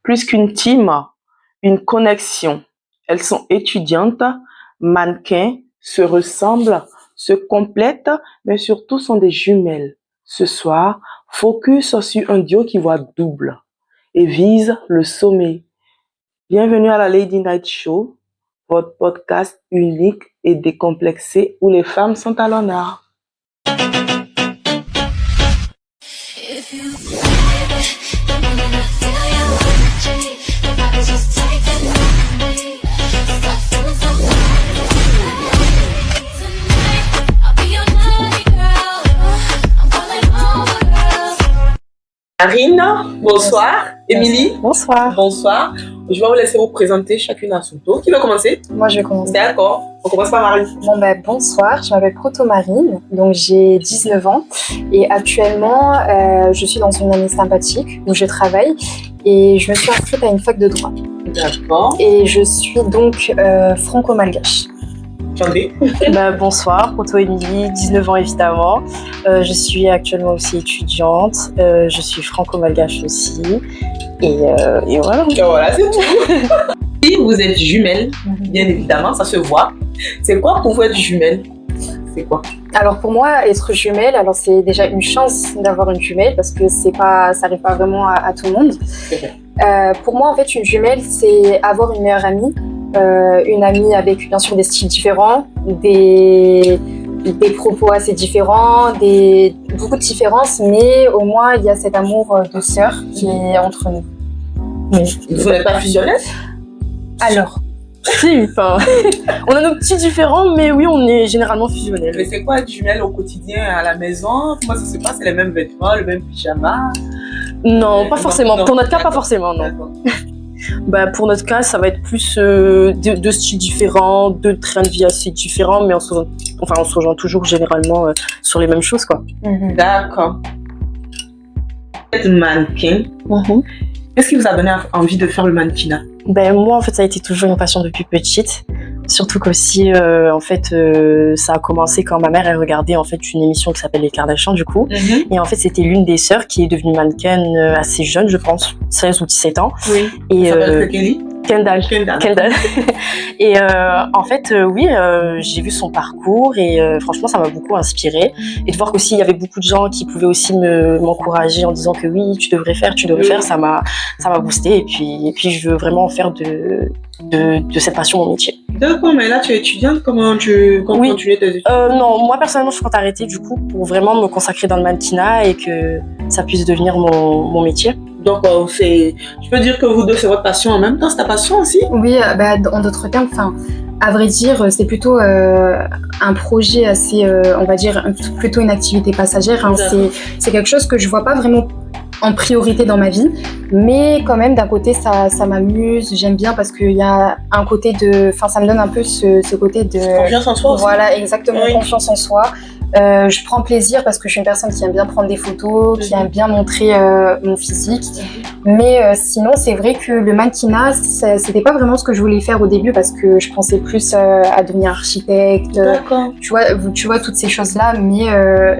plus qu'une team, une connexion. Elles sont étudiantes, mannequins, se ressemblent, se complètent, mais surtout sont des jumelles. Ce soir, focus sur un duo qui voit double et vise le sommet. Bienvenue à la Lady Night Show, votre podcast unique et décomplexé où les femmes sont à l'honneur. Marine, bonsoir. Émilie, bonsoir. Bonsoir. Je vais vous laisser vous présenter chacune à son tour. Qui veut commencer? Moi, je vais commencer. D'accord. On commence par Marine. Bonsoir, je m'appelle Proto-Marine, donc j'ai 19 ans et actuellement, je suis dans une année sympathique où je travaille et je me suis inscrite à une fac de droit. D'accord. Et je suis donc franco-malgache. Bonsoir, Proto-Émilie, 19 ans évidemment. Je suis actuellement aussi étudiante. Je suis franco-malgache aussi. Et voilà. Et voilà, c'est tout. Si vous êtes jumelles, bien évidemment, ça se voit. C'est quoi pour vous être jumelle? C'est quoi? Alors pour moi, être jumelle, alors c'est déjà une chance d'avoir une jumelle parce que ça arrive pas vraiment à tout le monde. Pour moi, en fait, une jumelle, c'est avoir une meilleure amie. Une amie avec bien sûr des styles différents, des propos assez différents, beaucoup de différences, mais au moins il y a cet amour de sœur qui est entre nous. Oui. Vous n'êtes pas fusionnelle? Alors si, on a nos petits différents, mais oui, on est généralement fusionnels. Mais c'est quoi être jumelle au quotidien à la maison? Comment ça se passe? C'est les mêmes vêtements, le même pyjama? Non, pas forcément. Pour notre cas, pas forcément, non. Pour notre cas, ça va être plus deux styles différents, deux trains de vie assez différents, mais on se rejoint toujours généralement sur les mêmes choses, quoi. D'accord. Vous êtes mannequin. Qu'est-ce qui vous a donné envie de faire le mannequinat? Moi, en fait, ça a été toujours une passion depuis petite. Surtout qu'aussi, ça a commencé quand ma mère, elle regardait en fait une émission qui s'appelle Les Kardashians, du coup. Et en fait, c'était l'une des sœurs qui est devenue mannequin assez jeune, je pense, 16 ou 17 ans. Oui. Et, ça s'appelle Kelly? Kendall. Et en fait, j'ai vu son parcours et franchement, ça m'a beaucoup inspirée. Et de voir qu'aussi, il y avait beaucoup de gens qui pouvaient aussi m'encourager en disant que oui, tu devrais faire, ça m'a boosté. Et puis, je veux vraiment faire de cette passion mon métier. D'accord, mais là, tu es étudiante, comment tu continues tes études? Non, moi, personnellement, je compte arrêter du coup pour vraiment me consacrer dans le mannequinat et que ça puisse devenir mon métier. Donc, je peux dire que vous deux, c'est votre passion en même temps, c'est ta passion aussi? Oui, en d'autres termes, à vrai dire, c'est plutôt un projet assez, on va dire, plutôt une activité passagère. C'est quelque chose que je vois pas vraiment en priorité dans ma vie, mais quand même d'un côté ça m'amuse, j'aime bien parce qu'il y a un côté ça me donne un peu ce côté de confiance en soi aussi. Voilà, exactement, oui. Confiance en soi. Je prends plaisir parce que je suis une personne qui aime bien prendre des photos, qui aime bien montrer mon physique. Mais sinon, c'est vrai que le mannequinat, c'était pas vraiment ce que je voulais faire au début parce que je pensais plus à devenir architecte. D'accord. Tu vois toutes ces choses-là, mais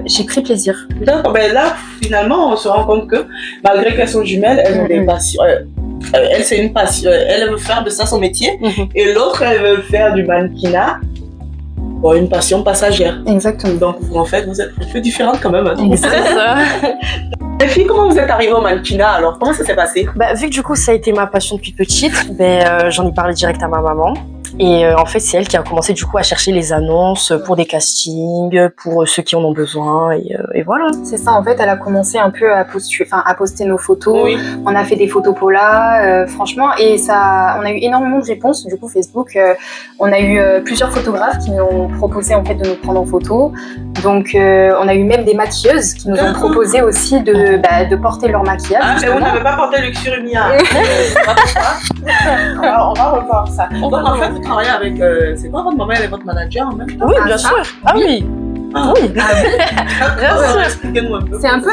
j'ai pris plaisir. D'accord. Là, finalement, on se rend compte que malgré qu'elles sont jumelles, elles ont des passions. Elle, c'est une passion. Elle veut faire de ça son métier, et l'autre, elle veut faire du mannequinat. Une passion passagère. Exactement. Donc, en fait, vous êtes un peu différentes quand même. C'est ça. Les filles, comment vous êtes arrivées au mannequinat alors? Comment ça s'est passé? Vu que du coup, ça a été ma passion depuis petite, j'en ai parlé direct à ma maman. Et en fait, c'est elle qui a commencé du coup à chercher les annonces pour des castings, pour ceux qui en ont besoin, et voilà. C'est ça, en fait, elle a commencé un peu à poster nos photos. Oui. On a fait des photos Paula, franchement, et on a eu énormément de réponses. Du coup, Facebook, on a eu plusieurs photographes qui nous ont proposé en fait de nous prendre en photo. Donc, on a eu même des maquilleuses qui nous ont proposé aussi de porter leur maquillage. Ah, mais vous n'avez pas porté Luxurumia. On va revoir ça. Donc, en fait, vous travaillez avec. C'est quoi votre maman? Elle est votre manager en même temps? Oui, bien sûr. Ah oui. Oui. Expliquez-nous un peu. C'est un peu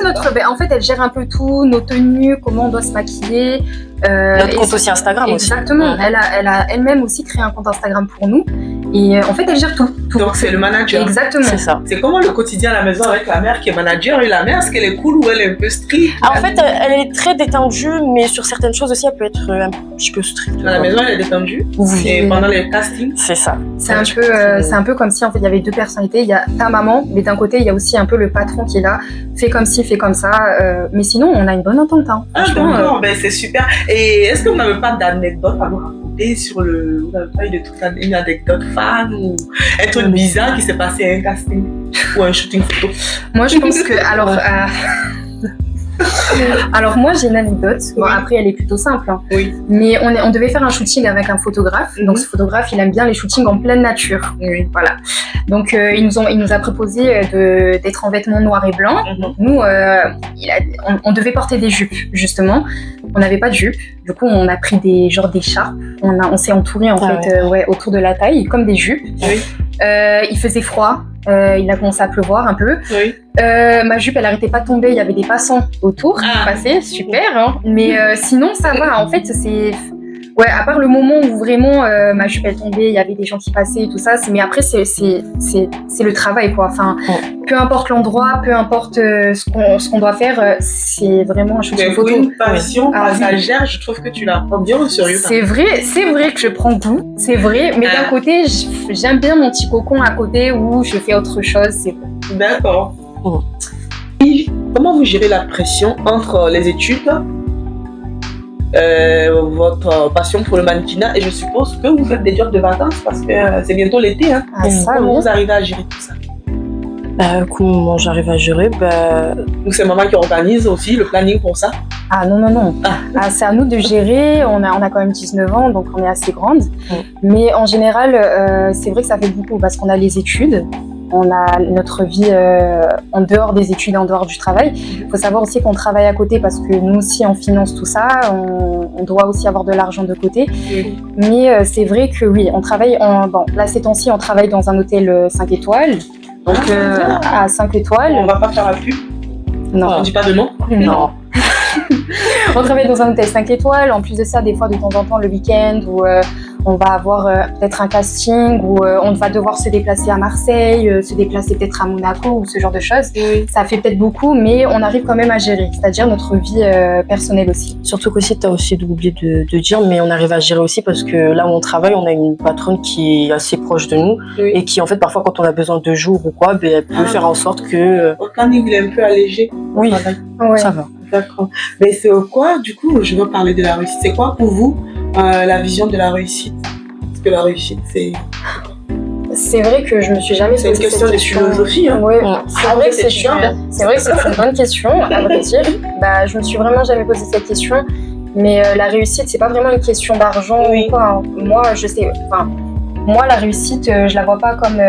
en fait, elle gère un peu tout, nos tenues, comment on doit se maquiller. Notre compte aussi Instagram. Exactement. Aussi. Elle a elle-même aussi créé un compte Instagram pour nous. Et en fait, elle gère tout. Donc c'est le manager. Exactement. C'est ça. C'est comment le quotidien à la maison avec la mère qui est manager et la mère, est-ce qu'elle est cool ou elle est un peu stricte? En fait, elle est très détendue, mais sur certaines choses aussi, elle peut être un petit peu stricte. À la maison, elle est détendue. Oui. Et pendant les castings. C'est ça. C'est un peu comme si en fait il y avait deux personnalités. Il y a ta maman, mais d'un côté il y a aussi un peu le patron qui est là, fais comme ci, fais comme ça. Mais sinon on a une bonne entente. Hein. Ah d'accord, ben c'est super. Et est-ce que vous n'avez pas d'anecdote à nous raconter sur le... Vous n'avez pas eu de toute une anecdote fan ou un truc bizarre qui s'est passé à un casting ou un shooting photo? Moi je pense que alors moi j'ai une anecdote. Bon, après elle est plutôt simple. Hein. Oui. Mais on devait faire un shooting avec un photographe. Donc ce photographe il aime bien les shootings en pleine nature. Oui. Voilà. Donc il nous a proposé d'être en vêtements noirs et blancs. Donc nous on devait porter des jupes justement. On n'avait pas de jupe. Du coup on a pris d'écharpes. On s'est entouré en fait autour de la taille comme des jupes. Oui. Il faisait froid. Il a commencé à pleuvoir un peu. Oui. Ma jupe, elle arrêtait pas de tomber. Il y avait des passants autour qui passaient. Super. Hein. Mais sinon, ça va. En fait, c'est... Ouais, à part le moment où vraiment ma jupe, elle tombait, il y avait des gens qui passaient et tout ça. Mais après, c'est le travail, quoi. Enfin, peu importe l'endroit, peu importe ce qu'on doit faire, c'est vraiment un shooting photo. Une passion passagère, je trouve que tu la prends bien au sérieux. C'est vrai que je prends goût, c'est vrai. Mais d'un côté, j'aime bien mon petit cocon à côté où je fais autre chose. C'est... D'accord. Comment vous gérez la pression entre les études, votre passion pour le mannequinat, et je suppose que vous faites des jobs de vacances parce que c'est bientôt l'été. Hein. Comment vous arrivez à gérer tout ça? Comment j'arrive à gérer? Donc c'est maman qui organise aussi le planning pour ça? Ah non. C'est à nous de gérer. On a quand même 19 ans, donc on est assez grande. Mais en général, c'est vrai que ça fait beaucoup parce qu'on a les études. On a notre vie en dehors des études, en dehors du travail. Il faut savoir aussi qu'on travaille à côté parce que nous aussi, on finance tout ça. On doit aussi avoir de l'argent de côté. Mais c'est vrai que oui, on travaille... là, ces temps-ci, on travaille dans un hôtel 5 étoiles. Donc, à 5 étoiles... On va pas faire la pub? Non. On dit pas de nom? Non. On travaille dans un hôtel 5 étoiles. En plus de ça, des fois, de temps en temps, le week-end, où on va avoir peut-être un casting, où on va devoir se déplacer à Marseille, se déplacer peut-être à Monaco, ou ce genre de choses. Ça fait peut-être beaucoup, mais on arrive quand même à gérer, c'est-à-dire notre vie personnelle aussi. Surtout qu'aussi, tu as aussi oublié de dire, mais on arrive à gérer aussi parce que là où on travaille, on a une patronne qui est assez proche de nous et qui, en fait, parfois, quand on a besoin de jours ou quoi, elle peut faire en sorte que... Au planning, il est un peu allégé. Oui, ça va. D'accord. Mais c'est quoi, du coup, je veux parler de la réussite. C'est quoi pour vous la vision de la réussite? Parce que la réussite, c'est... C'est vrai que je me suis jamais posé cette question. C'est une question de philosophie. Hein. Ouais. C'est vrai que c'est une bonne question, à vrai dire. Je me suis vraiment jamais posé cette question. Mais la réussite, c'est pas vraiment une question d'argent ou quoi. Moi, je sais... Moi, la réussite, je la vois pas comme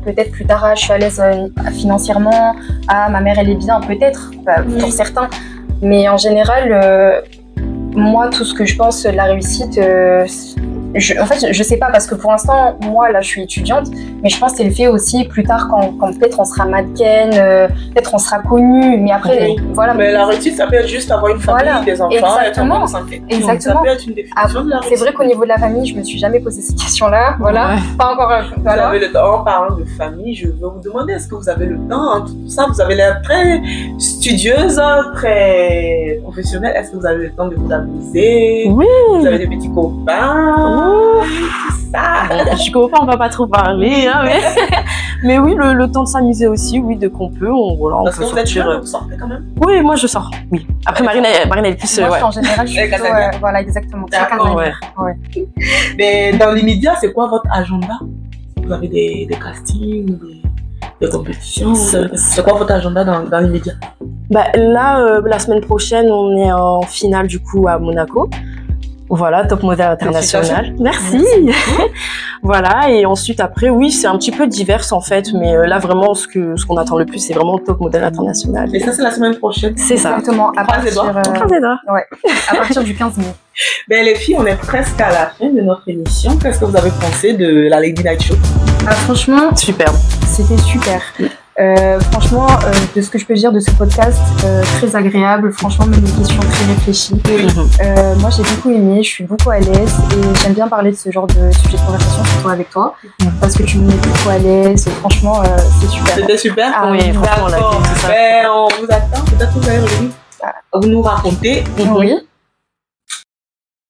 peut-être plus tard, je suis à l'aise financièrement. Ah, ma mère, elle est bien, peut-être, pour certains. Mais en général, moi, tout ce que je pense de la réussite, en fait, je sais pas, parce que pour l'instant, moi, là, je suis étudiante, mais je pense que c'est le fait aussi, plus tard, quand peut-être on sera mannequin, peut-être on sera connu, mais après, voilà. Mais la réussite, ça peut être juste avoir une famille, des enfants, être en bonne santé. Exactement. Ça peut être une définition de la réussite. C'est vrai qu'au niveau de la famille, je me suis jamais posé cette question-là, voilà. Pas encore, voilà. Vous avez le temps, en parlant de famille, je veux vous demander, est-ce que vous avez le temps, hein, tout ça, vous avez l'air très studieuse, très professionnelle, est-ce que vous avez le temps de vous amuser? Oui. Vous avez des petits copains? Tout ça. Je comprends, on va pas trop parler, hein, mais oui, le temps de s'amuser aussi, oui, dès qu'on peut, on Parce peut que vous êtes sortir. jeune, vous sortez quand même? Oui, moi je sors, oui. Après Marine elle est plus... Moi, en général, je suis plutôt... voilà, exactement. D'accord, ouais. Mais dans l'immédiat, c'est quoi votre agenda? Vous avez des castings, des compétitions? C'est quoi votre agenda dans l'immédiat? Là, la semaine prochaine, on est en finale du coup à Monaco. Voilà, top modèle international. Merci. Voilà, et ensuite après, oui, c'est un petit peu divers en fait, mais là vraiment, ce qu'on attend le plus, c'est vraiment top modèle international. Et ça, c'est la semaine prochaine. C'est ça. Exactement. À partir du 15 mai. Les filles, on est presque à la fin de notre émission. Qu'est-ce que vous avez pensé de la Lady Night Show? Franchement, superbe. C'était super. Franchement, de ce que je peux dire de ce podcast, très agréable, franchement même des questions très réfléchies. Moi j'ai beaucoup aimé, je suis beaucoup à l'aise et j'aime bien parler de ce genre de sujet de conversation, surtout avec toi, parce que tu me mets beaucoup à l'aise, franchement c'est super. C'était super. Ah oui, franchement, on a fait tout ça. On vous attend, peut-être que vous allez revenir. Vous nous racontez Oui.